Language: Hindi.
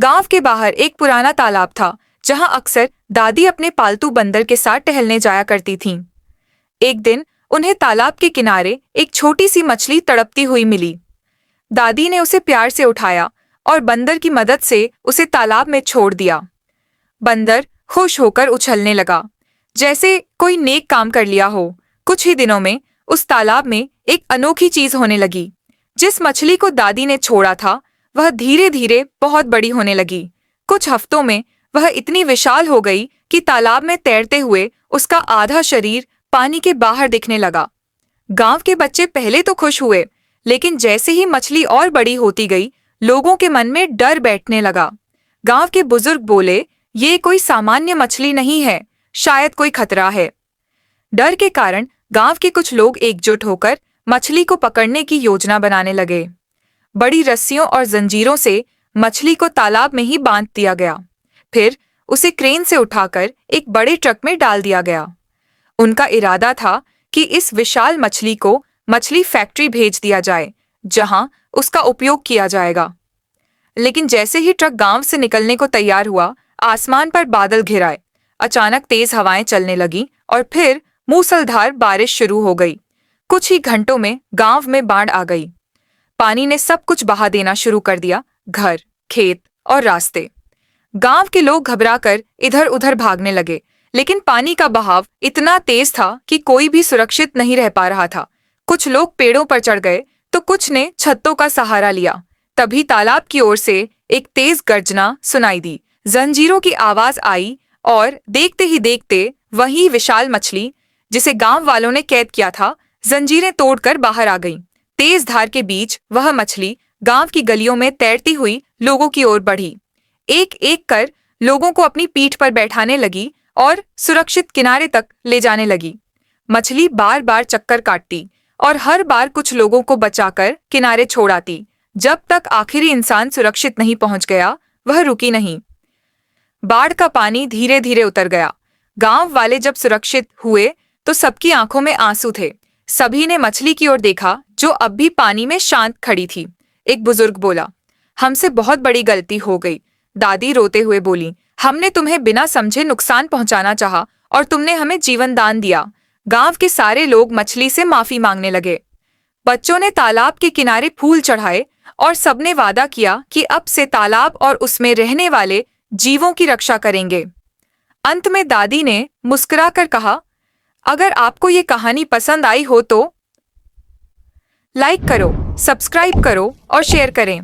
गांव के बाहर एक पुराना तालाब था जहां अक्सर दादी अपने पालतू बंदर के साथ टहलने जाया करती थीं। एक दिन उन्हें तालाब के किनारे एक छोटी सी मछली तड़पती हुई मिली। दादी ने उसे प्यार से उठाया और बंदर की मदद से उसे तालाब में छोड़ दिया। बंदर खुश होकर उछलने लगा, जैसे कोई नेक काम कर लिया हो। कुछ ही दिनों में उस तालाब में एक अनोखी चीज होने लगी। जिस मछली को दादी ने छोड़ा था वह धीरे धीरे बहुत बड़ी होने लगी। कुछ हफ्तों में वह इतनी विशाल हो गई कि तालाब में तैरते हुए उसका आधा शरीर पानी के बाहर दिखने लगा। गांव के बच्चे पहले तो खुश हुए, लेकिन जैसे ही मछली और बड़ी होती गई, लोगों के मन में डर बैठने लगा। गांव के बुजुर्ग बोले, ये कोई सामान्य मछली नहीं है, शायद कोई खतरा है। डर के कारण गांव के कुछ लोग एकजुट होकर मछली को पकड़ने की योजना बनाने लगे। बड़ी रस्सियों और जंजीरों से मछली को तालाब में ही बांध दिया गया। फिर उसे क्रेन से उठाकर एक बड़े ट्रक में डाल दिया गया। उनका इरादा था कि इस विशाल मछली को मछली फैक्ट्री भेज दिया जाए, जहां उसका उपयोग किया जाएगा। लेकिन जैसे ही ट्रक गांव से निकलने को तैयार हुआ, आसमान पर बादल घिर आए। अचानक तेज हवाएं चलने लगीं और फिर मूसलाधार बारिश शुरू हो गई। कुछ ही घंटों में गांव में बाढ़ आ गई। पानी ने सब कुछ बहा देना शुरू कर दिया, घर, खेत और रास्ते। गांव के लोग घबराकर इधर उधर भागने लगे, लेकिन पानी का बहाव इतना तेज था कि कोई भी सुरक्षित नहीं रह पा रहा था। कुछ लोग पेड़ों पर चढ़ गए तो कुछ ने छतों का सहारा लिया। तभी तालाब की ओर से एक तेज गर्जना सुनाई दी, जंजीरों की आवाज आई और देखते ही देखते वही विशाल मछली जिसे गांव वालों ने कैद किया था, जंजीरें तोड़कर बाहर आ गई। तेज धार के बीच वह मछली गांव की गलियों में तैरती हुई लोगों की ओर बढ़ी। एक एक कर लोगों को अपनी पीठ पर बैठाने लगी और सुरक्षित किनारे तक ले जाने लगी। मछली बार बार चक्कर काटती और हर बार कुछ लोगों को बचाकर किनारे छोड़ आती। जब तक आखिरी इंसान सुरक्षित नहीं पहुंच गया, वह रुकी नहीं। बाढ़ का पानी धीरे धीरे उतर गया। गांव वाले जब सुरक्षित हुए तो सबकी आंखों में आंसू थे। सभी ने मछली की ओर देखा जो अब भी पानी में शांत खड़ी थी। एक बुजुर्ग बोला, हमसे बहुत बड़ी गलती हो गई। दादी रोते हुए बोली, हमने तुम्हें बिना समझे नुकसान पहुंचाना चाहा और तुमने हमें जीवन दान दिया। गांव के सारे लोग मछली से माफी मांगने लगे। बच्चों ने तालाब के किनारे फूल चढ़ाए और सबने वादा किया कि अब से तालाब और उसमें रहने वाले जीवों की रक्षा करेंगे। अंत में दादी ने मुस्कुराकर कहा, अगर आपको ये कहानी पसंद आई हो तो लाइक करो, सब्सक्राइब करो और शेयर करें।